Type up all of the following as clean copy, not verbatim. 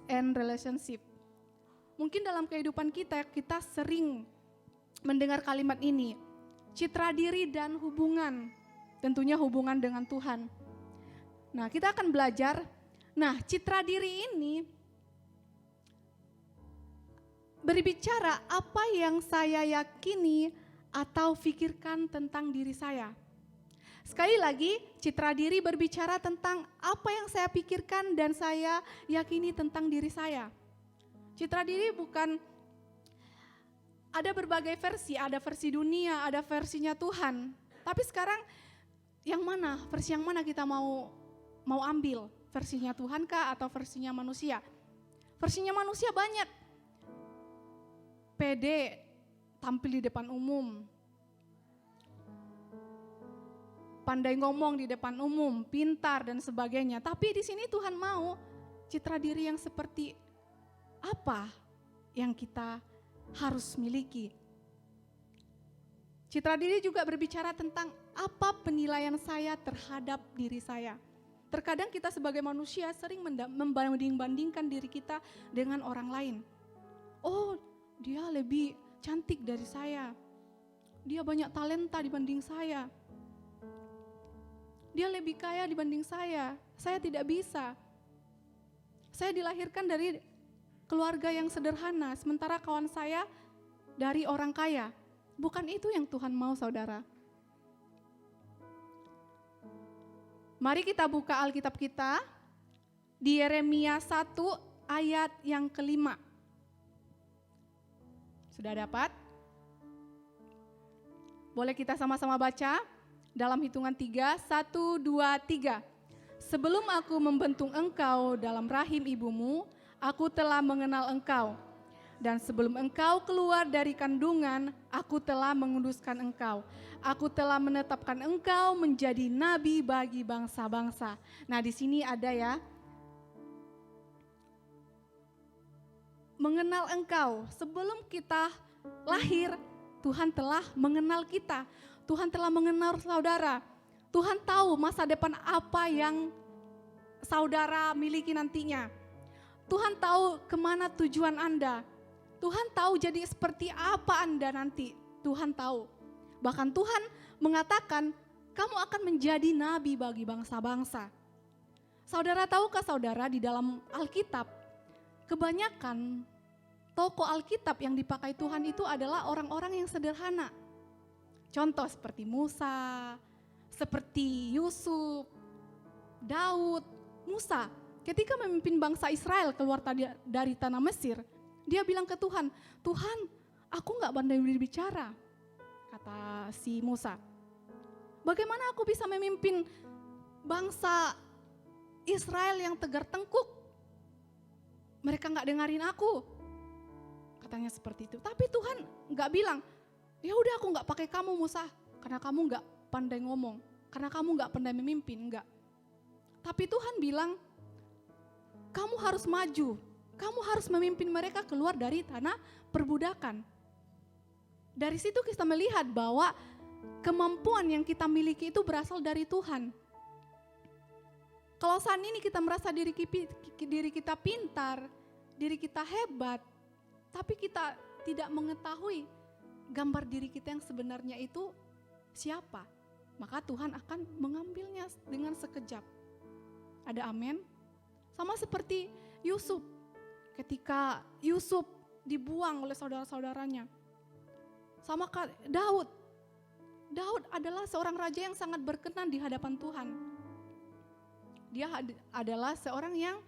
and relationship. Mungkin dalam kehidupan kita sering mendengar kalimat ini, citra diri dan hubungan, tentunya hubungan dengan Tuhan. Nah, kita akan belajar, citra diri ini berbicara apa yang saya yakini atau pikirkan tentang diri saya. Sekali lagi, citra diri berbicara tentang apa yang saya pikirkan dan saya yakini tentang diri saya. Citra diri bukan, ada berbagai versi, ada versi dunia, ada versinya Tuhan. Tapi sekarang versi yang mana kita mau ambil? Versinya Tuhan kah atau versinya manusia? Versinya manusia banyak. Pede, tampil di depan umum, pandai ngomong di depan umum, pintar dan sebagainya. Tapi di sini Tuhan mau citra diri yang seperti apa yang kita harus miliki. Citra diri juga berbicara tentang apa penilaian saya terhadap diri saya. Terkadang kita sebagai manusia sering membanding-bandingkan diri kita dengan orang lain. Oh, dia lebih cantik dari saya. Dia banyak talenta dibanding saya. Dia lebih kaya dibanding saya tidak bisa. Saya dilahirkan dari keluarga yang sederhana, sementara kawan saya dari orang kaya. Bukan itu yang Tuhan mau, saudara. Mari kita buka Alkitab kita di Yeremia 1 ayat yang ke-5. Sudah dapat? Boleh kita sama-sama baca? Dalam hitungan 3, 1, 2, 3. Sebelum aku membentuk engkau dalam rahim ibumu, aku telah mengenal engkau. Dan sebelum engkau keluar dari kandungan, aku telah menguduskan engkau. Aku telah menetapkan engkau menjadi nabi bagi bangsa-bangsa. Nah, di sini ada ya. Mengenal engkau, sebelum kita lahir, Tuhan telah mengenal kita. Tuhan telah mengenal saudara. Tuhan tahu masa depan apa yang saudara miliki nantinya. Tuhan tahu kemana tujuan Anda. Tuhan tahu jadi seperti apa Anda nanti. Tuhan tahu. Bahkan Tuhan mengatakan, kamu akan menjadi nabi bagi bangsa-bangsa. Saudara tahukah saudara, di dalam Alkitab, kebanyakan tokoh Alkitab yang dipakai Tuhan itu adalah orang-orang yang sederhana. Contoh seperti Musa, seperti Yusuf, Daud, Musa. Ketika memimpin bangsa Israel keluar dari tanah Mesir, dia bilang ke Tuhan, Tuhan, aku gak pandai berbicara, kata si Musa. Bagaimana aku bisa memimpin bangsa Israel yang tegar tengkuk? Mereka gak dengerin aku, katanya seperti itu. Tapi Tuhan gak bilang, ya udah aku gak pakai kamu Musa, karena kamu gak pandai ngomong, karena kamu gak pandai memimpin, enggak. Tapi Tuhan bilang, kamu harus maju, kamu harus memimpin mereka keluar dari tanah perbudakan. Dari situ kita melihat bahwa kemampuan yang kita miliki itu berasal dari Tuhan. Kalau saat ini kita merasa diri kita pintar, diri kita hebat, tapi kita tidak mengetahui gambar diri kita yang sebenarnya itu siapa, maka Tuhan akan mengambilnya dengan sekejap. Ada amin? Sama seperti Yusuf, ketika Yusuf dibuang oleh saudara-saudaranya. Sama Daud. Daud adalah seorang raja yang sangat berkenan di hadapan Tuhan. Dia adalah seorang yang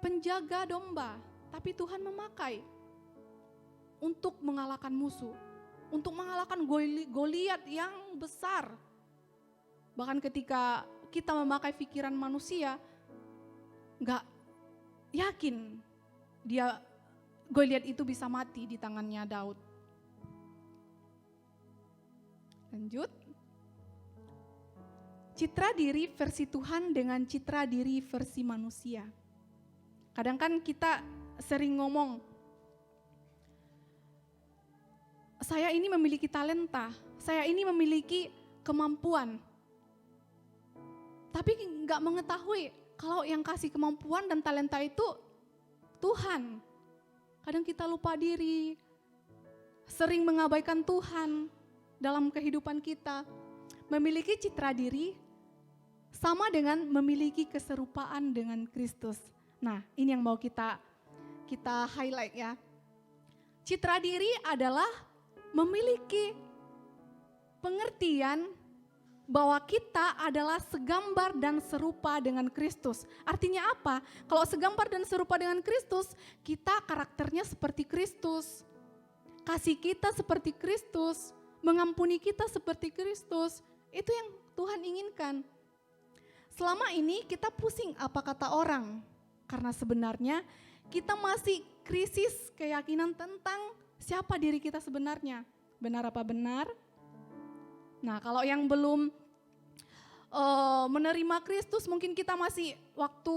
penjaga domba, tapi Tuhan memakai untuk mengalahkan musuh, untuk mengalahkan Goliat yang besar. Bahkan ketika kita memakai pikiran manusia, gak yakin Goliat itu bisa mati di tangannya Daud. Lanjut. Citra diri versi Tuhan dengan citra diri versi manusia. Kadang kan kita sering ngomong, saya ini memiliki talenta, saya ini memiliki kemampuan. Tapi gak mengetahui kalau yang kasih kemampuan dan talenta itu Tuhan. Kadang kita lupa diri, sering mengabaikan Tuhan dalam kehidupan kita. Memiliki citra diri sama dengan memiliki keserupaan dengan Kristus. Nah, ini yang mau kita highlight ya. Citra diri adalah memiliki pengertian bahwa kita adalah segambar dan serupa dengan Kristus. Artinya apa? Kalau segambar dan serupa dengan Kristus, kita karakternya seperti Kristus. Kasih kita seperti Kristus, mengampuni kita seperti Kristus. Itu yang Tuhan inginkan. Selama ini kita pusing apa kata orang. Karena sebenarnya kita masih krisis keyakinan tentang siapa diri kita sebenarnya. Benar apa benar? Nah, kalau yang belum menerima Kristus, mungkin kita masih waktu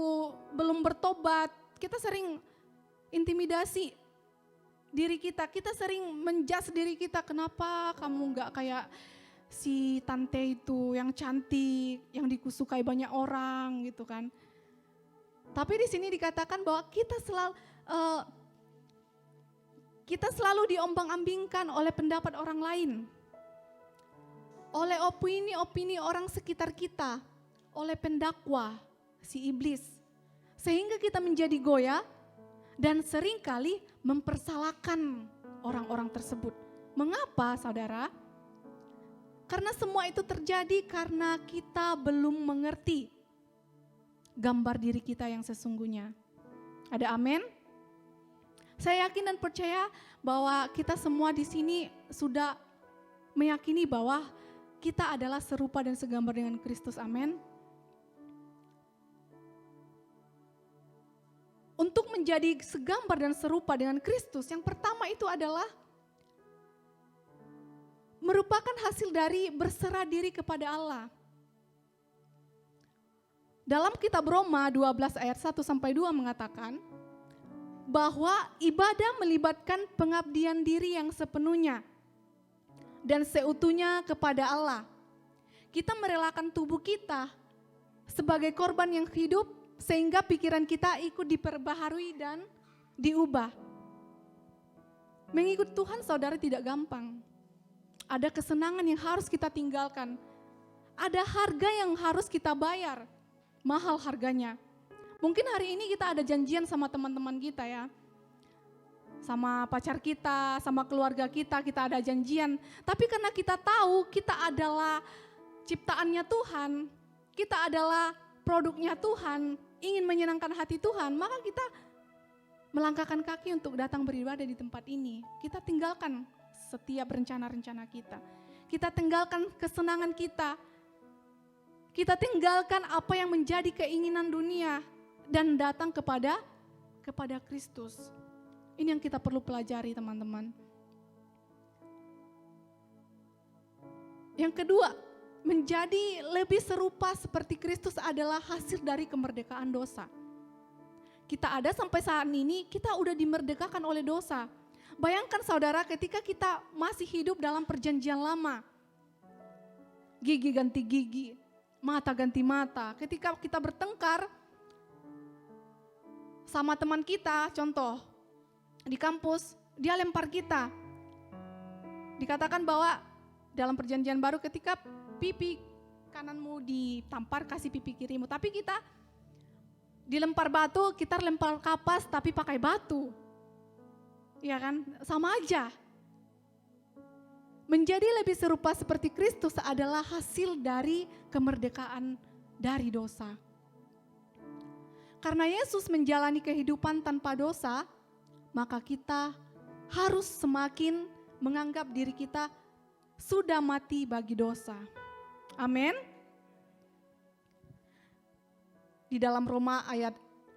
belum bertobat, kita sering intimidasi diri kita sering menjudge diri kita, kenapa kamu nggak kayak si tante itu yang cantik, yang disukai banyak orang gitu kan. Tapi di sini dikatakan bahwa kita selalu diombang-ambingkan oleh pendapat orang lain, oleh opini-opini orang sekitar kita, oleh pendakwa, si iblis. Sehingga kita menjadi goyah dan seringkali mempersalahkan orang-orang tersebut. Mengapa saudara? Karena semua itu terjadi karena kita belum mengerti gambar diri kita yang sesungguhnya. Ada amin? Saya yakin dan percaya bahwa kita semua di sini sudah meyakini bahwa kita adalah serupa dan segambar dengan Kristus, amin. Untuk menjadi segambar dan serupa dengan Kristus, yang pertama itu adalah merupakan hasil dari berserah diri kepada Allah. Dalam kitab Roma 12 ayat 1 sampai 2 mengatakan bahwa ibadah melibatkan pengabdian diri yang sepenuhnya dan seutuhnya kepada Allah. Kita merelakan tubuh kita sebagai korban yang hidup sehingga pikiran kita ikut diperbaharui dan diubah. Mengikut Tuhan saudara tidak gampang. Ada kesenangan yang harus kita tinggalkan. Ada harga yang harus kita bayar. Mahal harganya. Mungkin hari ini kita ada janjian sama teman-teman kita ya. Sama pacar kita, sama keluarga kita ada janjian. Tapi karena kita tahu kita adalah ciptaannya Tuhan, kita adalah produknya Tuhan, ingin menyenangkan hati Tuhan, maka kita melangkahkan kaki untuk datang beribadah di tempat ini. Kita tinggalkan setiap rencana-rencana kita. Kita tinggalkan kesenangan kita. Kita tinggalkan apa yang menjadi keinginan dunia dan datang kepada Kristus. Ini yang kita perlu pelajari teman-teman. Yang kedua, menjadi lebih serupa seperti Kristus adalah hasil dari kemerdekaan dosa. Kita ada sampai saat ini, kita udah dimerdekakan oleh dosa. Bayangkan saudara ketika kita masih hidup dalam perjanjian lama. Gigi ganti gigi, mata ganti mata. Ketika kita bertengkar sama teman kita, contoh, di kampus, dia lempar kita. Dikatakan bahwa dalam perjanjian baru ketika pipi kananmu ditampar, kasih pipi kirimu. Tapi kita dilempar batu, kita lempar kapas tapi pakai batu. Ya kan? Sama aja. Menjadi lebih serupa seperti Kristus adalah hasil dari kemerdekaan dari dosa. Karena Yesus menjalani kehidupan tanpa dosa, maka kita harus semakin menganggap diri kita sudah mati bagi dosa. Amin. Di dalam Roma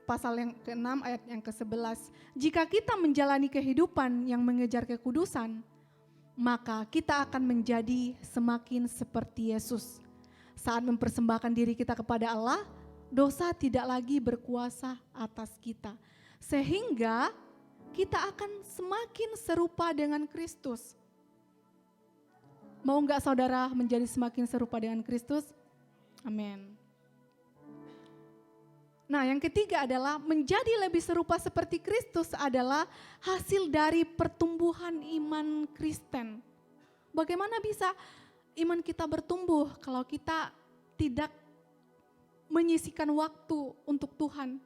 pasal yang ke-6 ayat yang ke-11. Jika kita menjalani kehidupan yang mengejar kekudusan, maka kita akan menjadi semakin seperti Yesus. Saat mempersembahkan diri kita kepada Allah, dosa tidak lagi berkuasa atas kita. Sehingga kita akan semakin serupa dengan Kristus. Mau enggak saudara menjadi semakin serupa dengan Kristus? Amin. Nah, yang ketiga adalah menjadi lebih serupa seperti Kristus adalah hasil dari pertumbuhan iman Kristen. Bagaimana bisa iman kita bertumbuh kalau kita tidak menyisihkan waktu untuk Tuhan?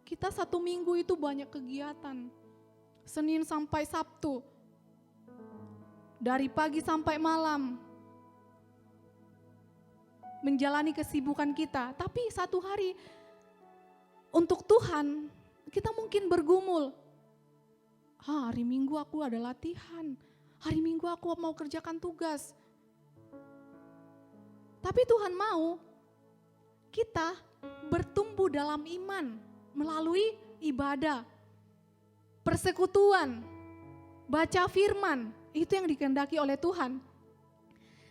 Kita 1 minggu itu banyak kegiatan, Senin sampai Sabtu, dari pagi sampai malam, menjalani kesibukan kita. Tapi satu hari untuk Tuhan, kita mungkin bergumul. Hari Minggu aku ada latihan, hari Minggu aku mau kerjakan tugas. Tapi Tuhan mau kita bertumbuh dalam iman melalui ibadah, persekutuan, baca firman. Itu yang dikehendaki oleh Tuhan.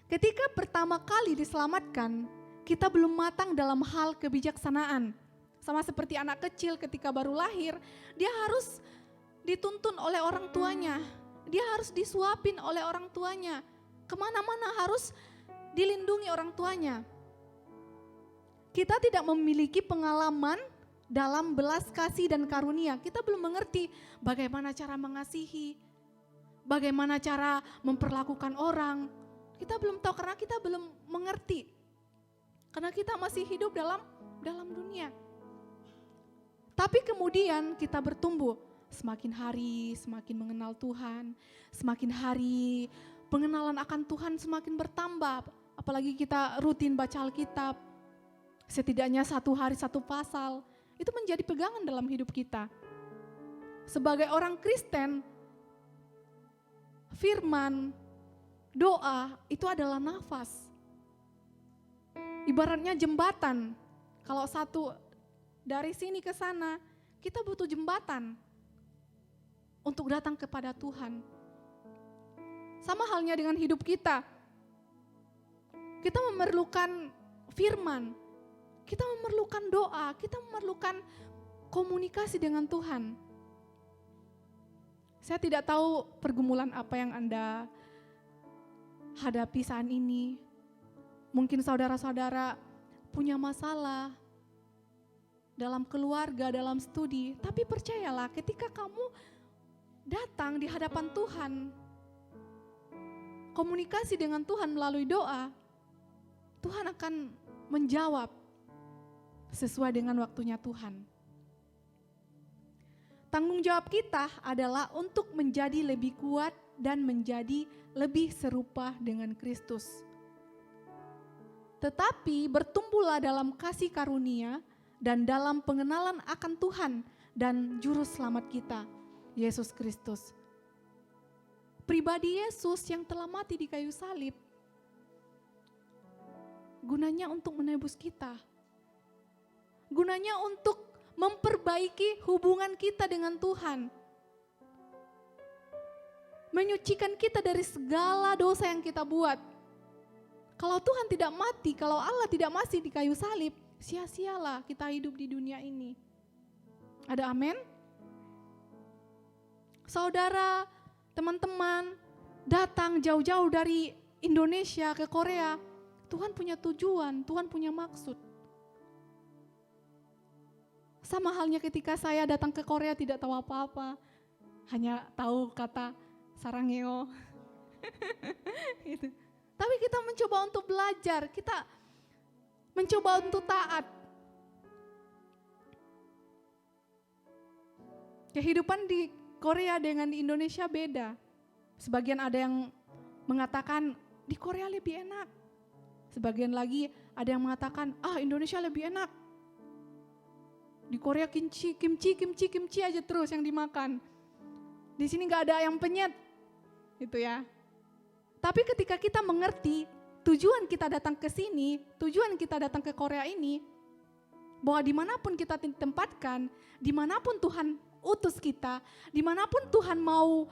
Ketika pertama kali diselamatkan, kita belum matang dalam hal kebijaksanaan. Sama seperti anak kecil ketika baru lahir, dia harus dituntun oleh orang tuanya. Dia harus disuapin oleh orang tuanya. Kemana-mana harus dilindungi orang tuanya. Kita tidak memiliki pengalaman dalam belas kasih dan karunia. Kita belum mengerti bagaimana cara mengasihi, bagaimana cara memperlakukan orang. Kita belum tahu karena kita belum mengerti. Karena kita masih hidup dalam dunia. Tapi kemudian kita bertumbuh, semakin hari semakin mengenal Tuhan, semakin hari pengenalan akan Tuhan semakin bertambah. Apalagi kita rutin baca Alkitab, setidaknya 1 hari 1 pasal, itu menjadi pegangan dalam hidup kita. Sebagai orang Kristen, firman, doa itu adalah nafas. Ibaratnya jembatan, kalau satu dari sini ke sana, kita butuh jembatan untuk datang kepada Tuhan. Sama halnya dengan hidup kita. Kita memerlukan firman, kita memerlukan doa, kita memerlukan komunikasi dengan Tuhan. Saya tidak tahu pergumulan apa yang Anda hadapi saat ini. Mungkin saudara-saudara punya masalah dalam keluarga, dalam studi. Tapi percayalah, ketika kamu datang di hadapan Tuhan, komunikasi dengan Tuhan melalui doa, Tuhan akan menjawab sesuai dengan waktunya Tuhan. Tanggung jawab kita adalah untuk menjadi lebih kuat dan menjadi lebih serupa dengan Kristus. Tetapi bertumbuhlah dalam kasih karunia dan dalam pengenalan akan Tuhan dan Juru Selamat kita, Yesus Kristus. Pribadi Yesus yang telah mati di kayu salib, gunanya untuk menebus kita. Gunanya untuk memperbaiki hubungan kita dengan Tuhan. Menyucikan kita dari segala dosa yang kita buat. Kalau Tuhan tidak mati, kalau Allah tidak mati di kayu salib, sia-sialah kita hidup di dunia ini. Ada amin? Saudara, teman-teman, datang jauh-jauh dari Indonesia ke Korea, Tuhan punya tujuan, Tuhan punya maksud. Sama halnya ketika saya datang ke Korea tidak tahu apa-apa, hanya tahu kata sarangeo. Gitu. Tapi kita mencoba untuk belajar, kita mencoba untuk taat. Kehidupan di Korea dengan di Indonesia beda. Sebagian ada yang mengatakan di Korea lebih enak. Sebagian lagi ada yang mengatakan Indonesia lebih enak. Di Korea kimchi aja terus yang dimakan. Di sini gak ada ayam penyet. Gitu ya. Tapi ketika kita mengerti tujuan kita datang ke sini, tujuan kita datang ke Korea ini, bahwa dimanapun kita ditempatkan, dimanapun Tuhan utus kita, dimanapun Tuhan mau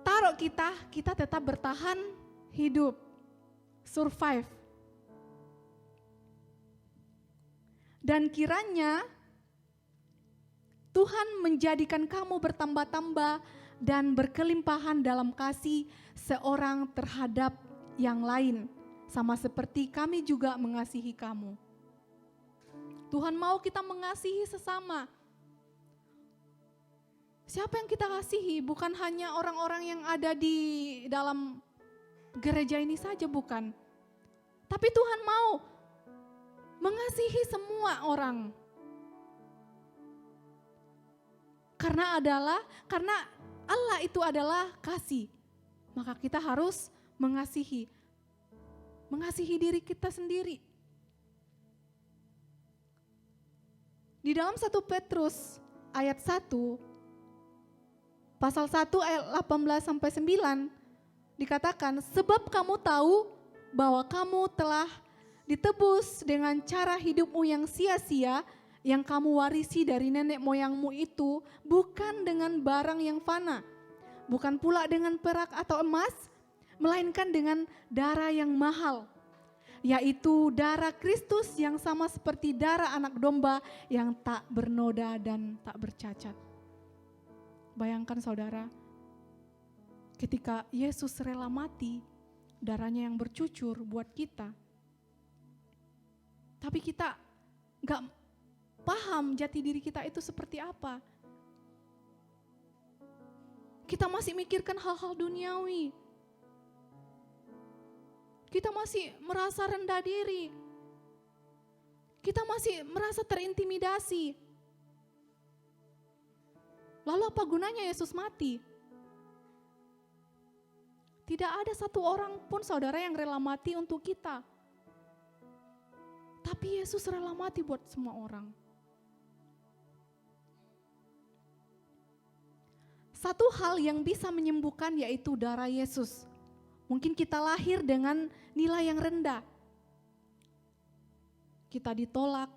taruh kita, kita tetap bertahan hidup, survive. Dan kiranya Tuhan menjadikan kamu bertambah-tambah dan berkelimpahan dalam kasih seorang terhadap yang lain, sama seperti kami juga mengasihi kamu. Tuhan mau kita mengasihi sesama. Siapa yang kita kasihi? Bukan hanya orang-orang yang ada di dalam gereja ini saja, bukan. Tapi Tuhan mau mengasihi semua orang. Karena Allah itu adalah kasih. Maka kita harus mengasihi diri kita sendiri. Di dalam 1 Petrus ayat 1, pasal 1 ayat 18 sampai 9 dikatakan, sebab kamu tahu bahwa kamu telah ditebus dengan cara hidupmu yang sia-sia yang kamu warisi dari nenek moyangmu itu bukan dengan barang yang fana, bukan pula dengan perak atau emas, melainkan dengan darah yang mahal, yaitu darah Kristus yang sama seperti darah anak domba yang tak bernoda dan tak bercacat. Bayangkan saudara, ketika Yesus rela mati, darahnya yang bercucur buat kita. Tapi kita gak paham jati diri kita itu seperti apa. Kita masih mikirkan hal-hal duniawi. Kita masih merasa rendah diri. Kita masih merasa terintimidasi. Lalu apa gunanya Yesus mati? Tidak ada satu orang pun saudara yang rela mati untuk kita. Tapi Yesus rela mati buat semua orang. Satu hal yang bisa menyembuhkan yaitu darah Yesus. Mungkin kita lahir dengan nilai yang rendah. Kita ditolak.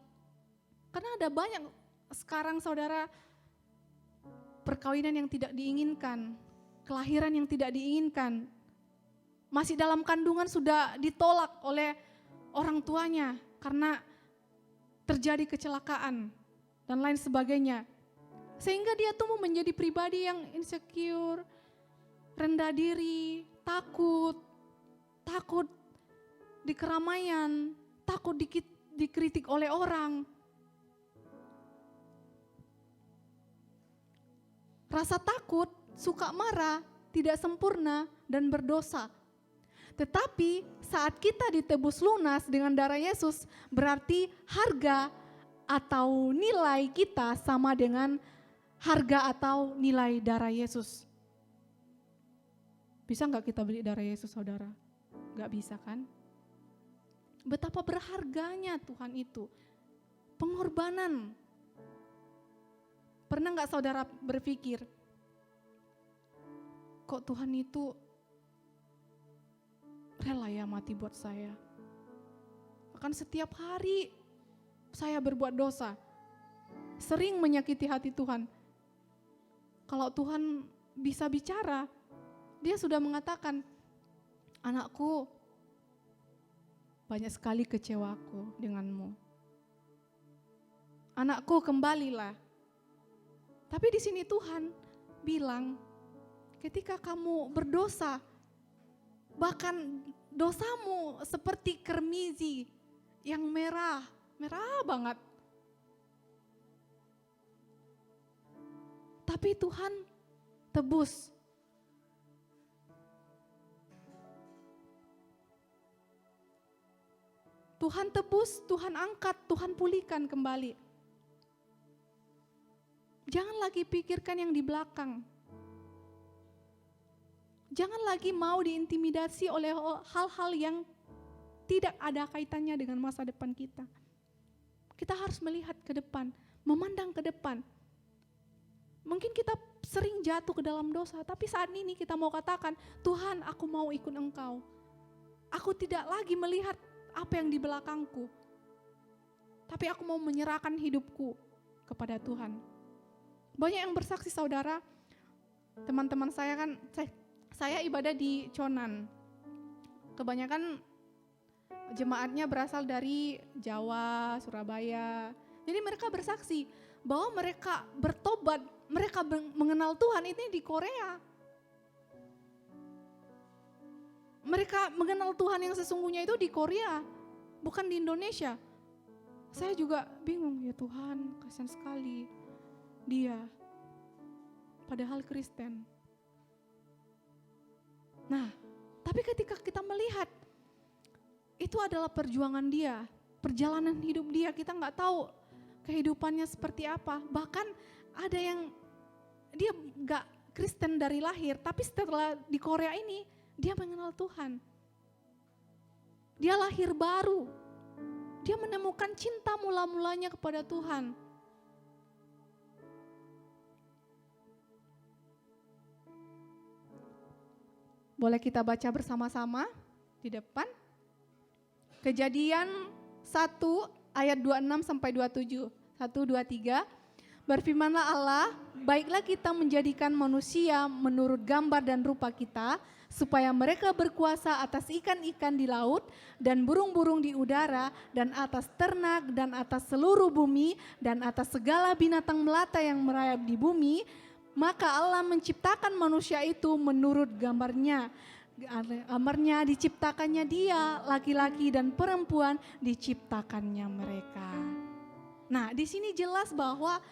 Karena ada banyak sekarang saudara, perkawinan yang tidak diinginkan, kelahiran yang tidak diinginkan, masih dalam kandungan sudah ditolak oleh orang tuanya karena terjadi kecelakaan dan lain sebagainya. Sehingga dia tumbuh menjadi pribadi yang insecure, rendah diri, takut di keramaian, takut dikritik oleh orang. Rasa takut, suka marah, tidak sempurna dan berdosa. Tetapi saat kita ditebus lunas dengan darah Yesus, berarti harga atau nilai kita sama dengan harga atau nilai darah Yesus. Bisa gak kita beli darah Yesus saudara? Gak bisa kan? Betapa berharganya Tuhan itu. Pengorbanan. Pernah gak saudara berpikir, kok Tuhan itu rela ya mati buat saya? Bahkan setiap hari saya berbuat dosa, sering menyakiti hati Tuhan. Kalau Tuhan bisa bicara, dia sudah mengatakan, anakku, banyak sekali kecewaku denganmu. Anakku, kembalilah. Tapi di sini Tuhan bilang, ketika kamu berdosa, bahkan dosamu seperti kermizi yang merah banget. Tapi Tuhan tebus. Tuhan tebus, Tuhan angkat, Tuhan pulihkan kembali. Jangan lagi pikirkan yang di belakang. Jangan lagi mau diintimidasi oleh hal-hal yang tidak ada kaitannya dengan masa depan kita. Kita harus melihat ke depan, memandang ke depan. Mungkin kita sering jatuh ke dalam dosa, tapi saat ini kita mau katakan, Tuhan, aku mau ikut Engkau. Aku tidak lagi melihat apa yang di belakangku, tapi aku mau menyerahkan hidupku kepada Tuhan. Banyak yang bersaksi saudara, teman-teman saya kan, saya ibadah di Conan. Kebanyakan jemaatnya berasal dari Jawa, Surabaya. Jadi mereka bersaksi bahwa mereka bertobat, mereka mengenal Tuhan ini di Korea. Mereka mengenal Tuhan yang sesungguhnya itu di Korea, bukan di Indonesia. Saya juga bingung, ya Tuhan, kasihan sekali dia, padahal Kristen. Nah, tapi ketika kita melihat itu adalah perjuangan dia, perjalanan hidup dia, kita nggak tahu kehidupannya seperti apa. Bahkan ada yang dia nggak Kristen dari lahir, tapi setelah di Korea ini dia mengenal Tuhan. Dia lahir baru, dia menemukan cinta mula-mulanya kepada Tuhan. Boleh kita baca bersama-sama di depan. Kejadian 1 ayat 26 sampai 27. 1, 2, 3. Berfirmanlah Allah, baiklah kita menjadikan manusia menurut gambar dan rupa kita, supaya mereka berkuasa atas ikan-ikan di laut dan burung-burung di udara dan atas ternak dan atas seluruh bumi dan atas segala binatang melata yang merayap di bumi. Maka Allah menciptakan manusia itu menurut gambarnya. Gambarnya diciptakannya dia, laki-laki dan perempuan diciptakannya mereka. Nah, di sini jelas bahwa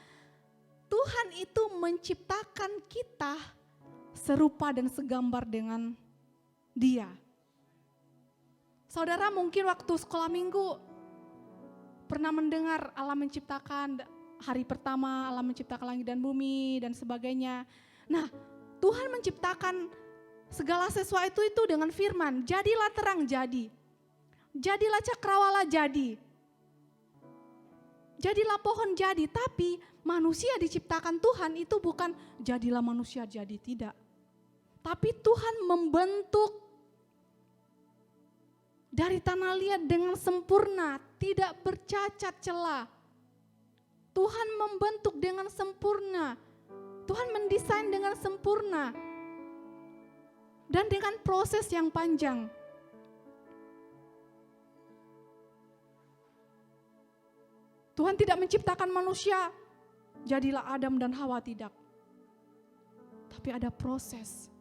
Tuhan itu menciptakan kita serupa dan segambar dengan Dia. Saudara mungkin waktu sekolah minggu pernah mendengar Allah menciptakan hari pertama, Allah menciptakan langit dan bumi dan sebagainya. Nah, Tuhan menciptakan segala sesuatu itu dengan firman, jadilah terang, jadi. Jadilah cakrawala, jadi. Jadilah pohon, jadi. Tapi manusia diciptakan Tuhan itu bukan jadilah manusia, jadi, tidak. Tapi Tuhan membentuk dari tanah liat dengan sempurna, tidak bercacat celah. Tuhan membentuk dengan sempurna. Tuhan mendesain dengan sempurna. Dan dengan proses yang panjang. Tuhan tidak menciptakan manusia, jadilah Adam dan Hawa, tidak. Tapi ada proses.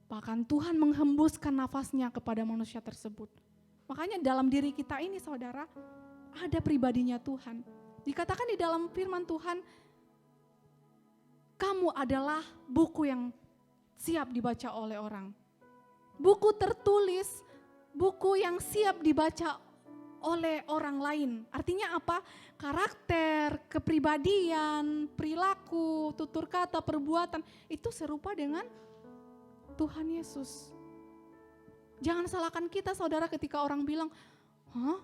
Bahkan Tuhan menghembuskan nafasnya kepada manusia tersebut. Makanya dalam diri kita ini saudara, ada pribadinya Tuhan. Dikatakan di dalam firman Tuhan, kamu adalah buku yang siap dibaca oleh orang. Buku tertulis, buku yang siap dibaca oleh orang lain. Artinya apa? Karakter, kepribadian, perilaku, tutur kata, perbuatan, itu serupa dengan Tuhan Yesus. Jangan salahkan kita saudara ketika orang bilang, hah?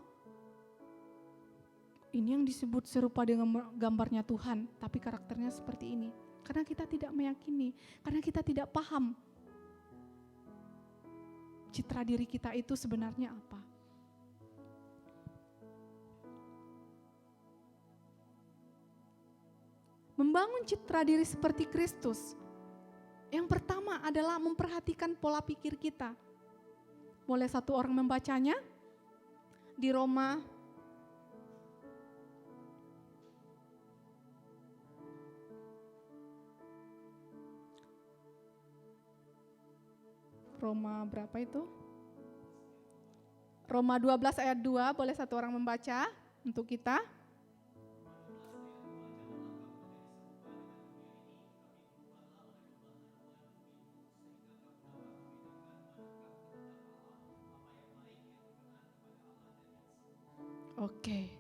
Ini yang disebut serupa dengan gambarnya Tuhan, tapi karakternya seperti ini. Karena kita tidak meyakini, karena kita tidak paham citra diri kita itu sebenarnya apa. Membangun citra diri seperti Kristus, yang pertama adalah memperhatikan pola pikir kita. Boleh satu orang membacanya? Di Roma berapa itu? Roma 12 ayat 2, boleh satu orang membaca untuk kita? Oke.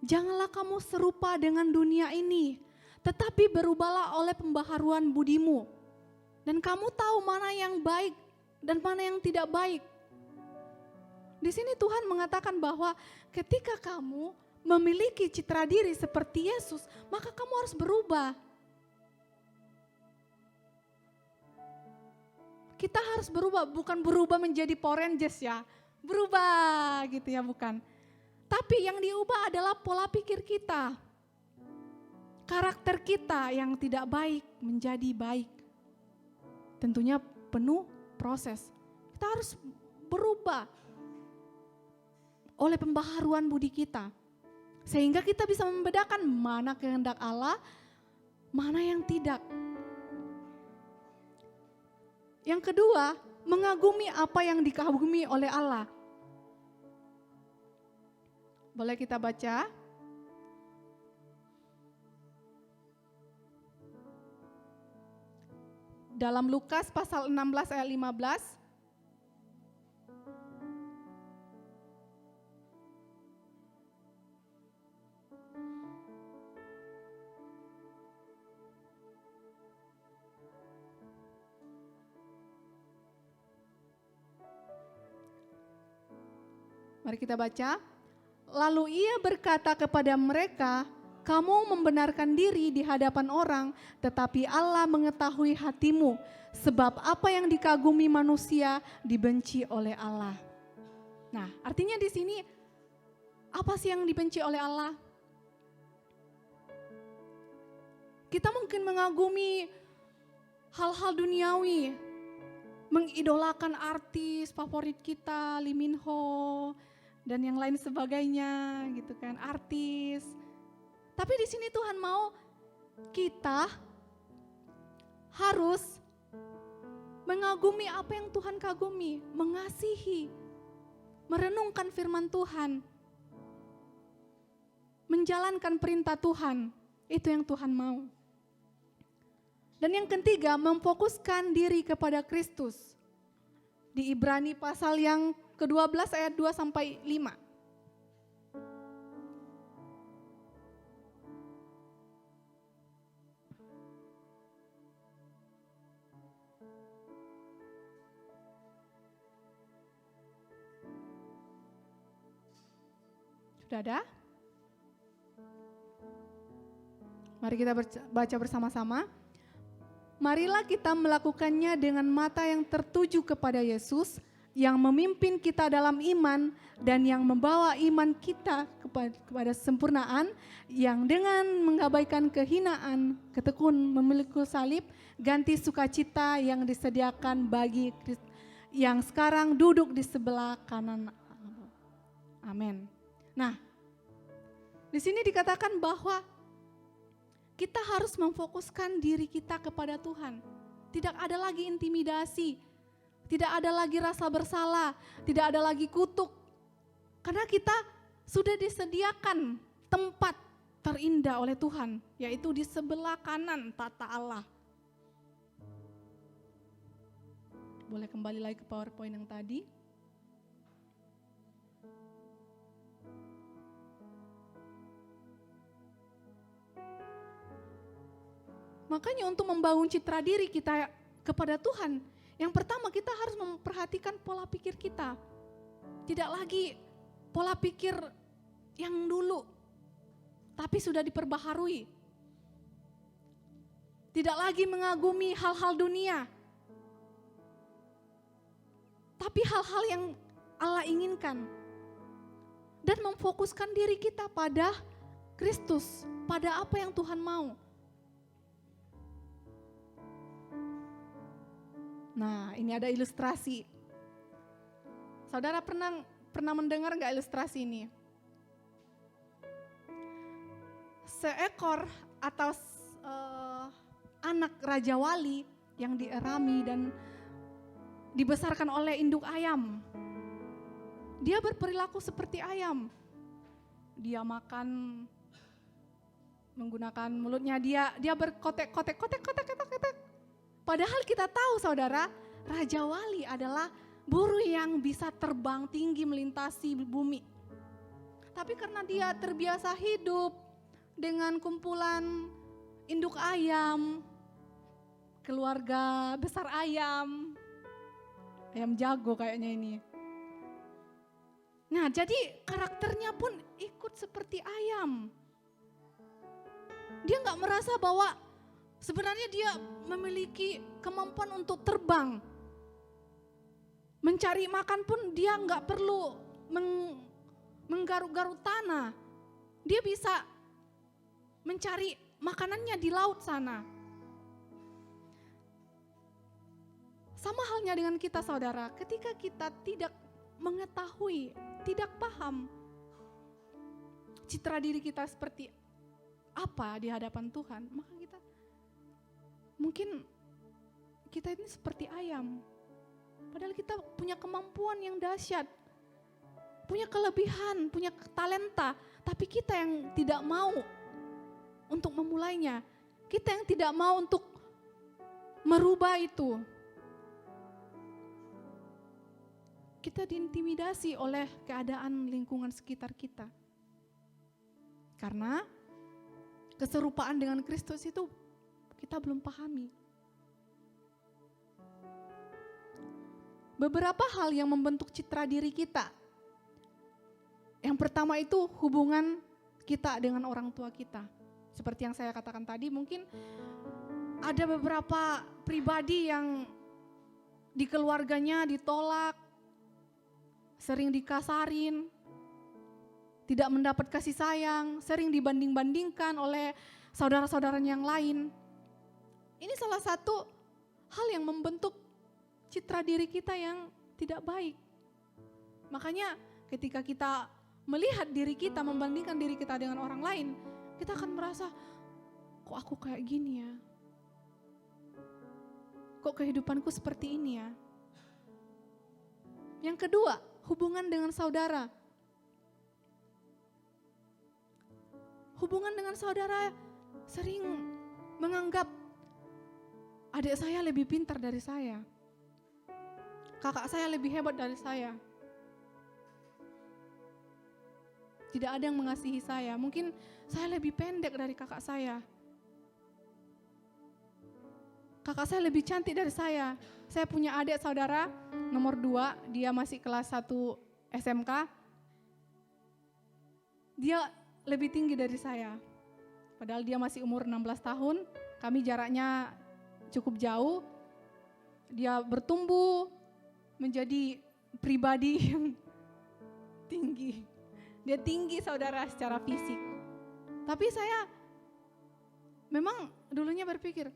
Janganlah kamu serupa dengan dunia ini, tetapi berubahlah oleh pembaharuan budimu. Dan kamu tahu mana yang baik dan mana yang tidak baik. Di sini Tuhan mengatakan bahwa ketika kamu memiliki citra diri seperti Yesus, maka kamu harus berubah. Kita harus berubah, bukan berubah menjadi Power Rangers ya. Berubah gitu ya, bukan. Tapi yang diubah adalah pola pikir kita. Karakter kita yang tidak baik menjadi baik. Tentunya penuh proses. Kita harus berubah oleh pembaharuan budi kita. Sehingga kita bisa membedakan mana kehendak Allah, mana yang tidak. Yang kedua, mengagumi apa yang dikagumi oleh Allah. Boleh kita baca? Dalam Lukas pasal 16 ayat 15. Mari kita baca. Lalu ia berkata kepada mereka, kamu membenarkan diri di hadapan orang, tetapi Allah mengetahui hatimu, sebab apa yang dikagumi manusia dibenci oleh Allah. Nah, artinya di sini apa sih yang dibenci oleh Allah? Kita mungkin mengagumi hal-hal duniawi, mengidolakan artis favorit kita, Lee Min Ho, dan yang lain sebagainya gitu kan, artis. Tapi di sini Tuhan mau kita harus mengagumi apa yang Tuhan kagumi, mengasihi, merenungkan firman Tuhan, menjalankan perintah Tuhan, itu yang Tuhan mau. Dan yang ketiga, memfokuskan diri kepada Kristus. Di Ibrani pasal yang ke-12 ayat 2 sampai 5. Sudah ada? Mari kita baca bersama-sama. Marilah kita melakukannya dengan mata yang tertuju kepada Yesus, yang memimpin kita dalam iman dan yang membawa iman kita kepada sempurnaan, yang dengan mengabaikan kehinaan, ketekun memikul salib, ganti sukacita yang disediakan bagi yang sekarang duduk di sebelah kanan. Amin. Nah, di sini dikatakan bahwa kita harus memfokuskan diri kita kepada Tuhan. Tidak ada lagi intimidasi, tidak ada lagi rasa bersalah, tidak ada lagi kutuk. Karena kita sudah disediakan tempat terindah oleh Tuhan, yaitu di sebelah kanan tata Allah. Boleh kembali lagi ke PowerPoint yang tadi. Makanya untuk membangun citra diri kita kepada Tuhan, yang pertama kita harus memperhatikan pola pikir kita. Tidak lagi pola pikir yang dulu, tapi sudah diperbaharui. Tidak lagi mengagumi hal-hal dunia, tapi hal-hal yang Allah inginkan. Dan memfokuskan diri kita pada Kristus, pada apa yang Tuhan mau. Nah, ini ada ilustrasi. Saudara pernah mendengar nggak ilustrasi ini? Seekor atau anak Raja Wali yang dierami dan dibesarkan oleh induk ayam. Dia berperilaku seperti ayam. Dia makan menggunakan mulutnya, dia berkotek-kotek. Padahal kita tahu saudara, Raja Wali adalah burung yang bisa terbang tinggi melintasi bumi. Tapi karena dia terbiasa hidup dengan kumpulan induk ayam, keluarga besar ayam jago kayaknya ini. Nah, jadi karakternya pun ikut seperti ayam. Dia nggak merasa bahwa sebenarnya dia memiliki kemampuan untuk terbang. Mencari makan pun dia nggak perlu menggaruk-garuk tanah. Dia bisa mencari makanannya di laut sana. Sama halnya dengan kita saudara, ketika kita tidak mengetahui, tidak paham citra diri kita seperti apa di hadapan Tuhan, maka mungkin kita ini seperti ayam. Padahal kita punya kemampuan yang dahsyat. punya kelebihan, punya talenta, tapi kita yang tidak mau untuk memulainya. Kita yang tidak mau untuk merubah itu. Kita diintimidasi oleh keadaan lingkungan sekitar kita. Karena keserupaan dengan Kristus itu kita belum pahami. Beberapa hal yang membentuk citra diri kita. Yang pertama itu hubungan kita dengan orang tua kita. Seperti yang saya katakan tadi, mungkin ada beberapa pribadi yang di keluarganya ditolak, sering dikasarin, tidak mendapat kasih sayang, sering dibanding-bandingkan oleh saudara-saudaranya yang lain. Ini salah satu hal yang membentuk citra diri kita yang tidak baik. Makanya ketika kita melihat diri kita, membandingkan diri kita dengan orang lain, kita akan merasa, kok aku kayak gini ya? Kok kehidupanku seperti ini ya? Yang kedua, hubungan dengan saudara. Hubungan dengan saudara sering menganggap adik saya lebih pintar dari saya. Kakak saya lebih hebat dari saya. Tidak ada yang mengasihi saya. Mungkin saya lebih pendek dari kakak saya. Kakak saya lebih cantik dari saya. Saya punya adik saudara nomor 2, dia masih kelas 1 SMK. Dia lebih tinggi dari saya. Padahal dia masih umur 16 tahun, kami jaraknya cukup jauh. Dia bertumbuh menjadi pribadi yang tinggi. Dia tinggi saudara secara fisik. Tapi saya memang dulunya berpikir,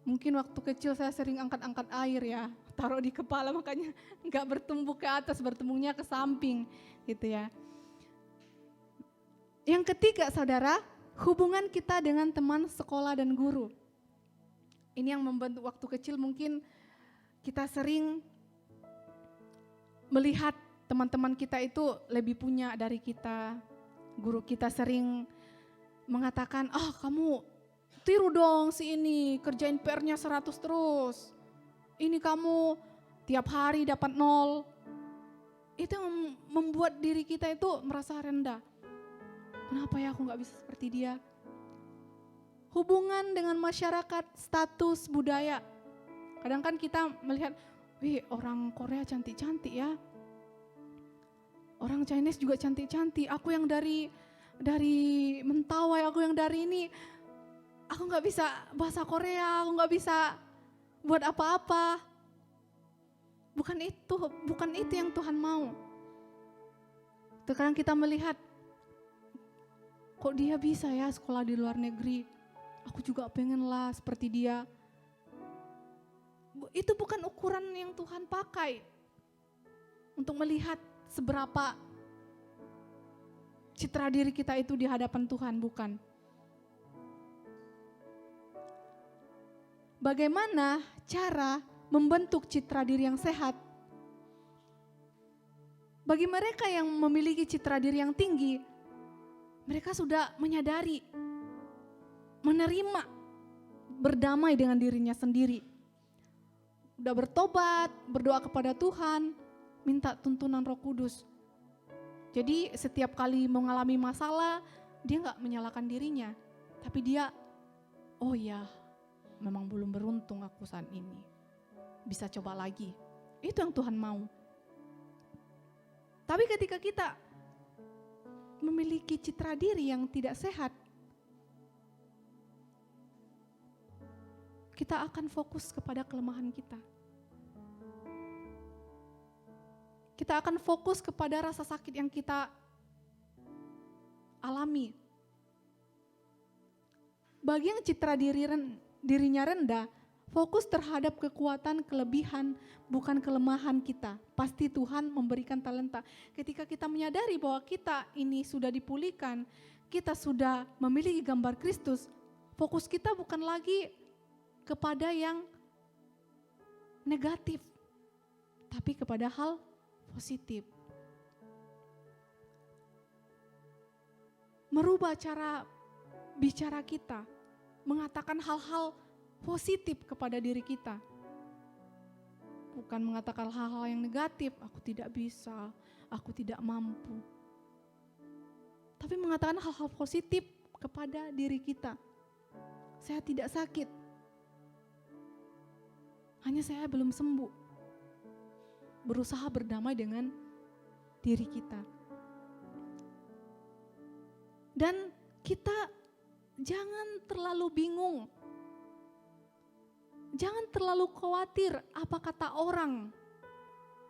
mungkin waktu kecil saya sering angkat-angkat air ya, taruh di kepala makanya enggak bertumbuh ke atas, bertumbuhnya ke samping gitu ya. Yang ketiga saudara, hubungan kita dengan teman sekolah dan guru. Ini yang membentuk waktu kecil mungkin kita sering melihat teman-teman kita itu lebih punya dari kita. Guru kita sering mengatakan, kamu tiru dong si ini, kerjain PR-nya 100 terus. Ini kamu tiap hari dapat 0. Itu yang membuat diri kita itu merasa rendah. Kenapa ya aku gak bisa seperti dia? Hubungan dengan masyarakat, status, budaya. Kadang kan kita melihat, orang Korea cantik-cantik ya. Orang Chinese juga cantik-cantik. Aku yang dari Mentawai, aku yang dari ini. Aku gak bisa bahasa Korea, aku gak bisa buat apa-apa. Bukan itu yang Tuhan mau. Sekarang kita melihat, kok dia bisa ya sekolah di luar negeri. Aku juga pengen lah seperti dia. Itu bukan ukuran yang Tuhan pakai untuk melihat seberapa citra diri kita itu di hadapan Tuhan, bukan. Bagaimana cara membentuk citra diri yang sehat? Bagi mereka yang memiliki citra diri yang tinggi, mereka sudah menyadari, menerima, berdamai dengan dirinya sendiri. Udah bertobat, berdoa kepada Tuhan, minta tuntunan Roh Kudus. Jadi setiap kali mengalami masalah, dia gak menyalahkan dirinya. Tapi dia, oh ya, memang belum beruntung aku saat ini. Bisa coba lagi. Itu yang Tuhan mau. Tapi ketika kita memiliki citra diri yang tidak sehat, kita akan fokus kepada kelemahan kita. Kita akan fokus kepada rasa sakit yang kita alami. Bagi yang citra dirinya rendah, fokus terhadap kekuatan, kelebihan, bukan kelemahan kita. Pasti Tuhan memberikan talenta. Ketika kita menyadari bahwa kita ini sudah dipulihkan, kita sudah memiliki gambar Kristus, fokus kita bukan lagi kepada yang negatif, tapi kepada hal positif. merubah cara bicara kita, mengatakan hal-hal positif kepada diri kita. Bukan mengatakan hal-hal yang negatif, aku tidak bisa, aku tidak mampu. Tapi mengatakan hal-hal positif kepada diri kita. Saya tidak sakit, hanya saya belum sembuh. Berusaha berdamai dengan diri kita. Dan kita jangan terlalu bingung. Jangan terlalu khawatir apa kata orang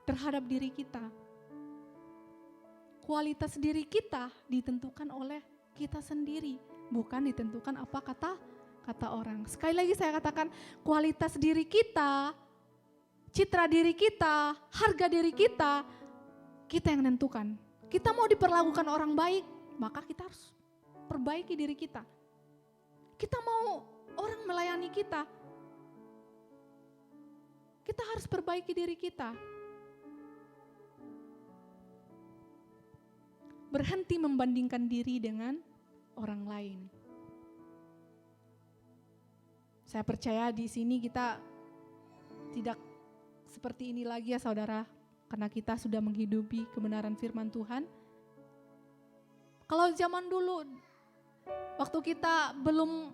terhadap diri kita. Kualitas diri kita ditentukan oleh kita sendiri, bukan ditentukan apa kata orang. Sekali lagi saya katakan, kualitas diri kita, citra diri kita, harga diri kita yang menentukan. Kita mau diperlakukan orang baik, maka kita harus perbaiki diri kita. Kita mau orang melayani kita, kita harus perbaiki diri kita. Berhenti membandingkan diri dengan orang lain. Saya percaya di sini kita tidak seperti ini lagi ya saudara, karena kita sudah menghidupi kebenaran firman Tuhan. Kalau zaman dulu, waktu kita belum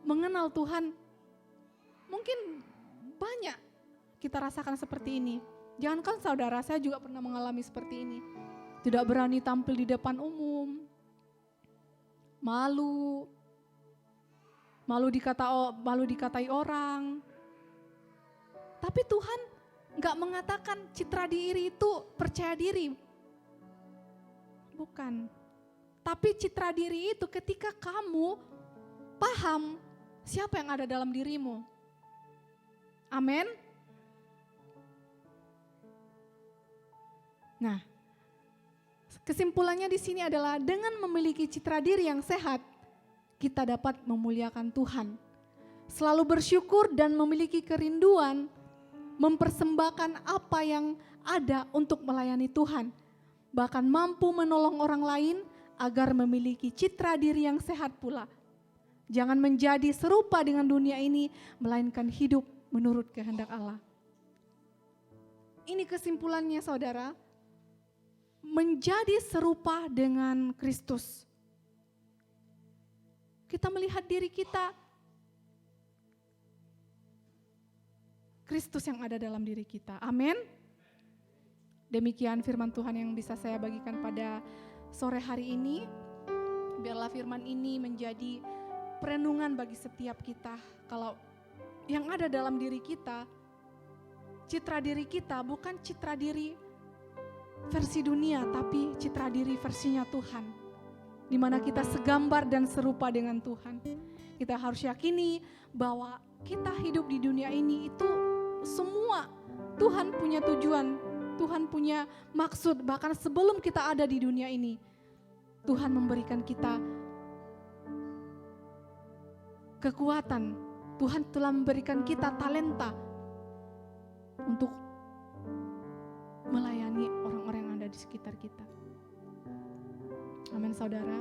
mengenal Tuhan, mungkin banyak kita rasakan seperti ini. Jangankan saudara, saya juga pernah mengalami seperti ini. Tidak berani tampil di depan umum, malu dikatai orang. Tapi Tuhan gak mengatakan citra diri itu percaya diri. Bukan. Tapi citra diri itu ketika kamu paham siapa yang ada dalam dirimu. Amin. Nah, kesimpulannya di sini adalah dengan memiliki citra diri yang sehat, kita dapat memuliakan Tuhan. Selalu bersyukur dan memiliki kerinduan mempersembahkan apa yang ada untuk melayani Tuhan. Bahkan mampu menolong orang lain agar memiliki citra diri yang sehat pula. Jangan menjadi serupa dengan dunia ini, melainkan hidup menurut kehendak Allah. Ini kesimpulannya saudara, menjadi serupa dengan Kristus. Kita melihat diri kita, Kristus yang ada dalam diri kita. Amin. Demikian firman Tuhan yang bisa saya bagikan pada sore hari ini. Biarlah firman ini menjadi perenungan bagi setiap kita. Kalau yang ada dalam diri kita, citra diri kita bukan citra diri versi dunia, tapi citra diri versinya Tuhan. Di mana kita segambar dan serupa dengan Tuhan. Kita harus yakini bahwa kita hidup di dunia ini itu semua Tuhan punya tujuan, Tuhan punya maksud. Bahkan sebelum kita ada di dunia ini, Tuhan memberikan kita kekuatan. Tuhan telah memberikan kita talenta untuk melayani orang-orang yang ada di sekitar kita. Amin saudara.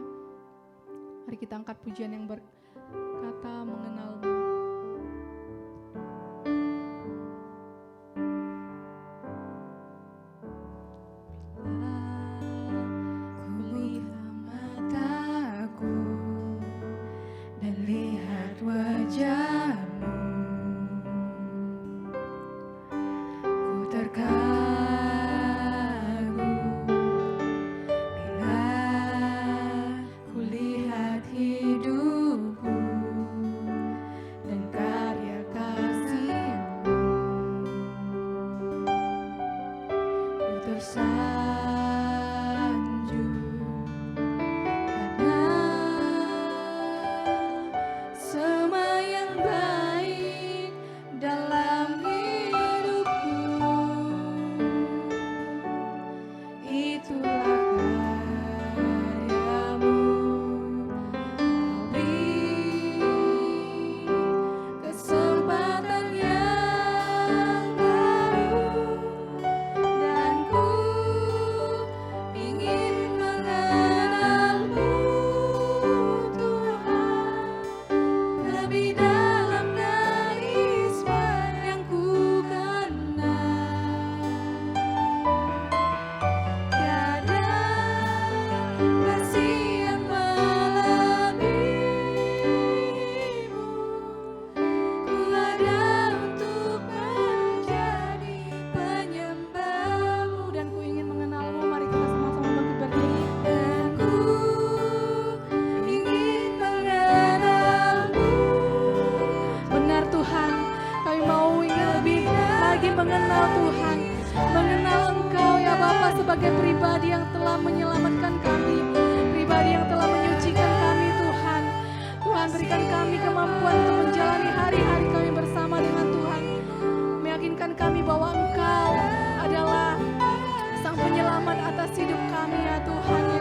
Mari kita angkat pujian yang berkata mengenalmu. Yang pribadi yang telah menyelamatkan kami, pribadi yang telah menyucikan kami Tuhan. Tuhan berikan kami kemampuan untuk menjalani hari-hari kami bersama dengan Tuhan. Meyakinkan kami bahwa Engkau adalah Sang Penyelamat atas hidup kami ya Tuhan